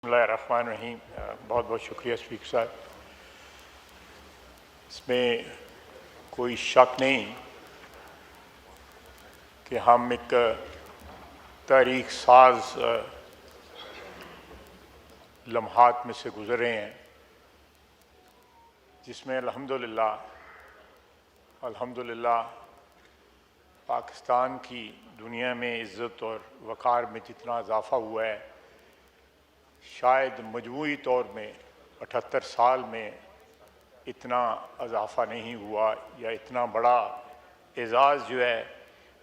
बिस्मिल्लाहिर्रहमानिर्रहीम। बहुत बहुत शुक्रिया स्पीकर साहब। इसमें कोई शक नहीं कि हम एक तारीख साज लम्हात में से गुज़र रहे हैं, जिसमें अल्हम्दुलिल्लाह पाकिस्तान की दुनिया में इज़्ज़त और वक़ार में जितना इजाफ़ा हुआ है, शायद मजमूई तौर में 78 साल में इतना इजाफ़ा नहीं हुआ या इतना बड़ा एजाज़ जो है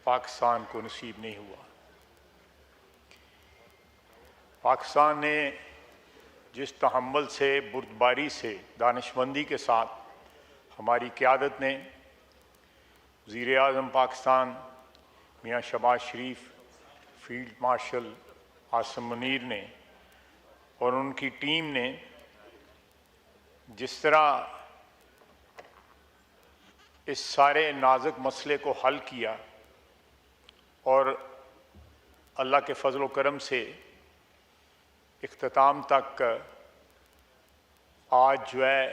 पाकिस्तान को नसीब नहीं हुआ। पाकिस्तान ने जिस तहम्मुल से, बुर्दबारी से, दानिशमंदी के साथ हमारी क़यादत ने, वज़ीर आज़म पाकिस्तान मियाँ शहबाज शरीफ, फील्ड मार्शल आसिम मुनीर ने और उनकी टीम ने जिस तरह इस सारे नाजुक मसले को हल किया और अल्लाह के फजल व करम से इख्तिताम तक आज जो है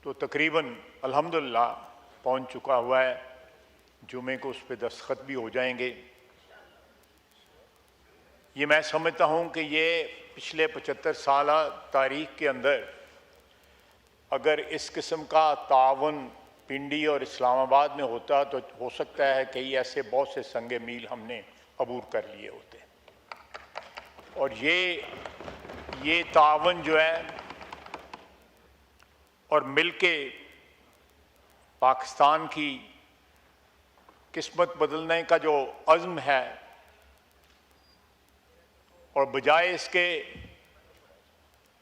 तो तकरीबन अल्हम्दुलिल्लाह पहुंच चुका हुआ है। जुमे को उस पर दस्तखत भी हो जाएंगे। ये मैं समझता हूँ कि ये पिछले 75 साल तारीख़ के अंदर अगर इस किस्म का तावन पिंडी और इस्लामाबाद में होता तो हो सकता है कई ऐसे बहुत से संगे मील हमने अबूर कर लिए होते। और ये तावन जो है और मिलके पाकिस्तान की किस्मत बदलने का जो अज़्म है, और बजाय इसके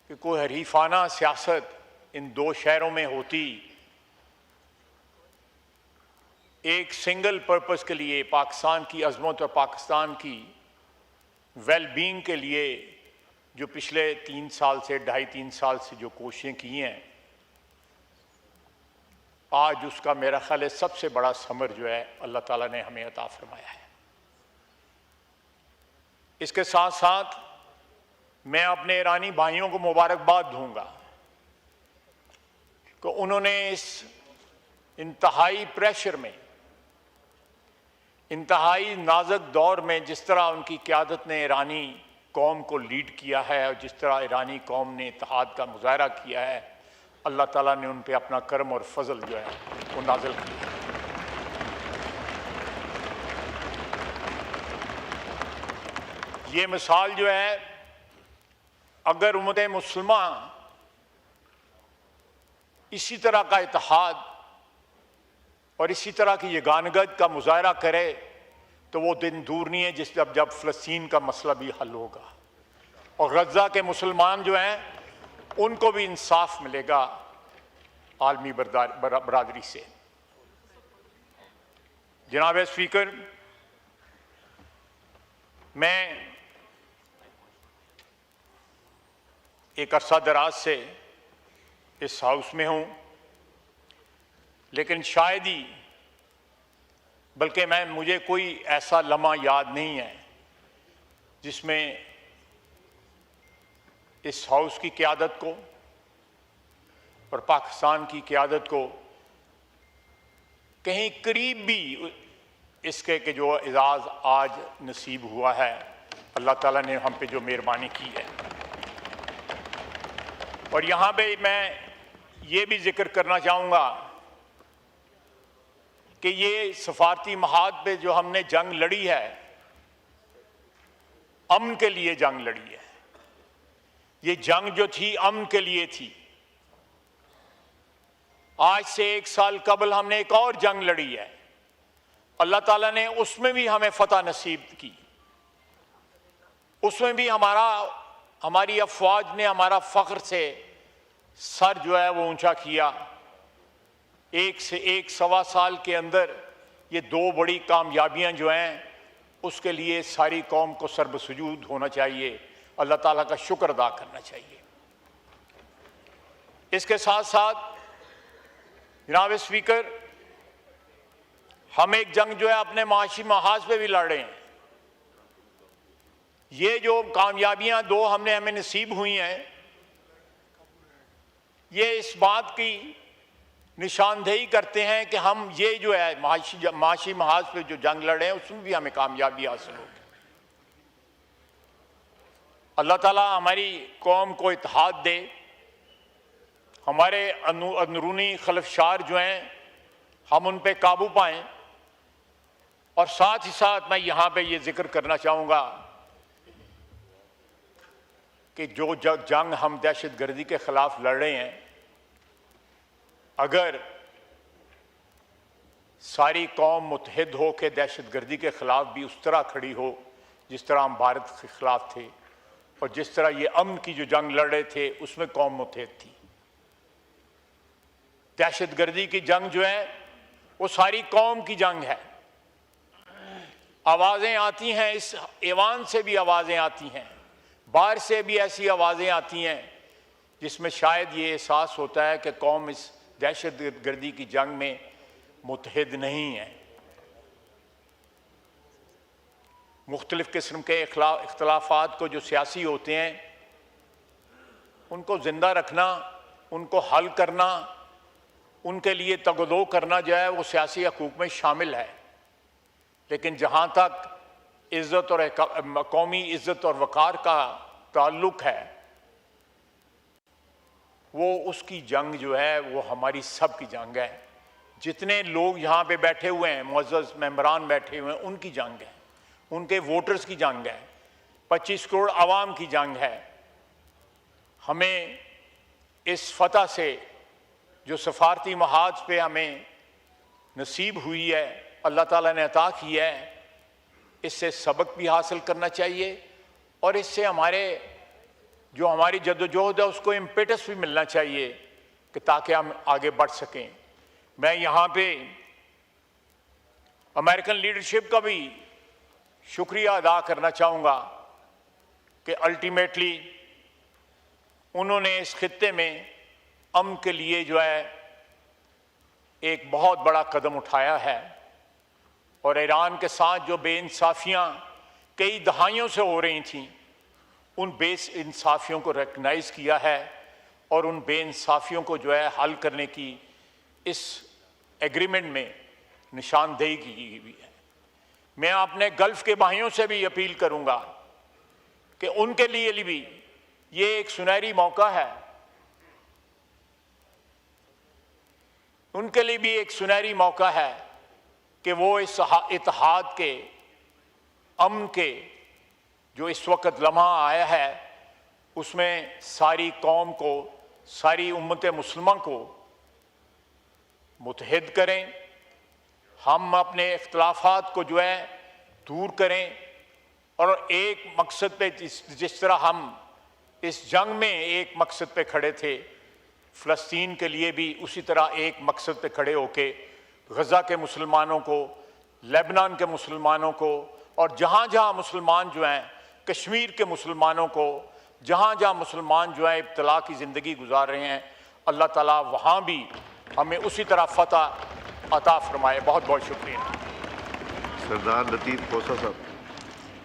कि कोई हरीफाना सियासत इन दो शहरों में होती, एक सिंगल पर्पस के लिए पाकिस्तान की अज़मत और पाकिस्तान की वेल बीइंग के लिए जो पिछले 3 साल से 2.5-3 साल से जो कोशिशें की हैं, आज उसका मेरा ख्याल है सबसे बड़ा समर जो है अल्लाह ताला ने हमें अता फरमाया है। इसके साथ साथ मैं अपने ईरानी भाइयों को मुबारकबाद दूंगा कि उन्होंने इस इंतहाई प्रेशर में, इंतहाई नाजुक दौर में जिस तरह उनकी क़यादत ने ईरानी कौम को लीड किया है और जिस तरह ईरानी कौम ने इत्तेहाद का मुजाहरा किया है, अल्लाह ताला ने उन पे अपना करम और फजल जो है वो नाज़िल किया। ये मिसाल जो है, अगर उम्मत मुस्लिमा इसी तरह का इत्तेहाद और इसी तरह की यगानगत का मुजाहरा करे तो वो दिन दूर नहीं है जब फ़लस्तीन का मसला भी हल होगा और गज़ा के मुसलमान जो हैं उनको भी इंसाफ मिलेगा आलमी बरादरी से। जनाब स्पीकर, मैं एक अरसा दराज से इस हाउस में हूँ, लेकिन शायद ही बल्कि मुझे कोई ऐसा लम्हा याद नहीं है जिसमें इस हाउस की क़यादत को और पाकिस्तान की क़यादत को कहीं करीब भी इसके कि जो एजाज़ आज नसीब हुआ है, अल्लाह ताला ने हम पे जो मेहरबानी की है। और यहाँ पे मैं ये भी जिक्र करना चाहूँगा कि ये सफारती महाद पे जो हमने जंग लड़ी है, अमन के लिए जंग लड़ी है। ये जंग जो थी अमन के लिए थी। आज से 1 साल कबल हमने एक और जंग लड़ी है, अल्लाह ताला ने उसमें भी हमें फतह नसीब की। उसमें भी हमारी अफवाज ने हमारा फ़ख्र से सर जो है वो ऊंचा किया। 1 से 1 सवा साल के अंदर ये 2 बड़ी कामयाबियां जो हैं उसके लिए सारी कौम को सर्बसुजूद होना चाहिए, अल्लाह ताला का शुक्र अदा करना चाहिए। इसके साथ साथ जनाब स्पीकर, हम एक जंग जो है अपने माशी महाज पे भी लड़ रहे हैं। یہ جو کامیابیاں دو ہمیں نصیب ہوئی ہیں، یہ اس بات کی نشاندہی کرتے ہیں کہ ہم یہ جو ہے معاشی محاذ پہ جو جنگ لڑے ہیں اس میں بھی ہمیں کامیابی حاصل ہوگی۔ اللہ تعالیٰ ہماری قوم کو اتحاد دے، ہمارے اندرونی خلفشار جو ہیں ہم ان پہ قابو پائیں، اور ساتھ ہی ساتھ میں یہاں پہ یہ ذکر کرنا چاہوں گا کہ جو جنگ ہم دہشت گردی کے خلاف لڑ رہے ہیں، اگر ساری قوم متحد ہو کے دہشت گردی کے خلاف بھی اس طرح کھڑی ہو جس طرح ہم بھارت کے خلاف تھے، اور جس طرح یہ امن کی جو جنگ لڑ رہے تھے اس میں قوم متحد تھی۔ دہشت گردی کی جنگ جو ہے وہ ساری قوم کی جنگ ہے۔ آوازیں آتی ہیں، اس ایوان سے بھی آوازیں آتی ہیں، باہر سے بھی ایسی آوازیں آتی ہیں جس میں شاید یہ احساس ہوتا ہے کہ قوم اس دہشت گردی کی جنگ میں متحد نہیں ہے۔ مختلف قسم کے اختلافات کو جو سیاسی ہوتے ہیں ان کو زندہ رکھنا، ان کو حل کرنا، ان کے لیے تگ و دو کرنا جو ہے وہ سیاسی حقوق میں شامل ہے، لیکن جہاں تک عزت اور قومی عزت اور وقار کا تعلق ہے وہ اس کی جنگ جو ہے وہ ہماری سب کی جنگ ہے۔ جتنے لوگ یہاں پہ بیٹھے ہوئے ہیں، معزز ممبران بیٹھے ہوئے ہیں، ان کی جنگ ہے، ان کے ووٹرز کی جنگ ہے، 25 کروڑ عوام کی جنگ ہے۔ ہمیں اس فتح سے جو سفارتی محاذ پہ ہمیں نصیب ہوئی ہے، اللہ تعالیٰ نے عطا کی ہے، اس سے سبق بھی حاصل کرنا چاہیے، اور اس سے ہماری جدوجہد ہے اس کو امپیٹس بھی ملنا چاہیے کہ تاکہ ہم آگے بڑھ سکیں۔ میں یہاں پہ امریکن لیڈرشپ کا بھی شکریہ ادا کرنا چاہوں گا کہ الٹیمیٹلی انہوں نے اس خطے میں امن کے لیے جو ہے ایک بہت بڑا قدم اٹھایا ہے، اور ایران کے ساتھ جو بے انصافیاں کئی دہائیوں سے ہو رہی تھیں ان بے انصافیوں کو ریکگنائز کیا ہے، اور ان بے انصافیوں کو جو ہے حل کرنے کی اس ایگریمنٹ میں نشاندہی کی ہوئی ہے۔ میں اپنے گلف کے بھائیوں سے بھی اپیل کروں گا کہ ان کے لیے بھی یہ ایک سنہری موقع ہے، ان کے لیے بھی ایک سنہری موقع ہے کہ وہ اس اتحاد کے، امن کے جو اس وقت لمحہ آیا ہے اس میں ساری قوم کو، ساری امت مسلمہ کو متحد کریں، ہم اپنے اختلافات کو جو ہے دور کریں، اور ایک مقصد پہ جس طرح ہم اس جنگ میں ایک مقصد پہ کھڑے تھے، فلسطین کے لیے بھی اسی طرح ایک مقصد پہ کھڑے ہو کے غزہ کے مسلمانوں کو، لیبنان کے مسلمانوں کو، اور جہاں جہاں مسلمان جو ہیں، کشمیر کے مسلمانوں کو، جہاں جہاں مسلمان جو ہیں ابتلا کی زندگی گزار رہے ہیں، اللہ تعالیٰ وہاں بھی ہمیں اسی طرح فتح عطا فرمائے۔ بہت بہت شکریہ۔ سردار لطیف کھوسہ صاحب۔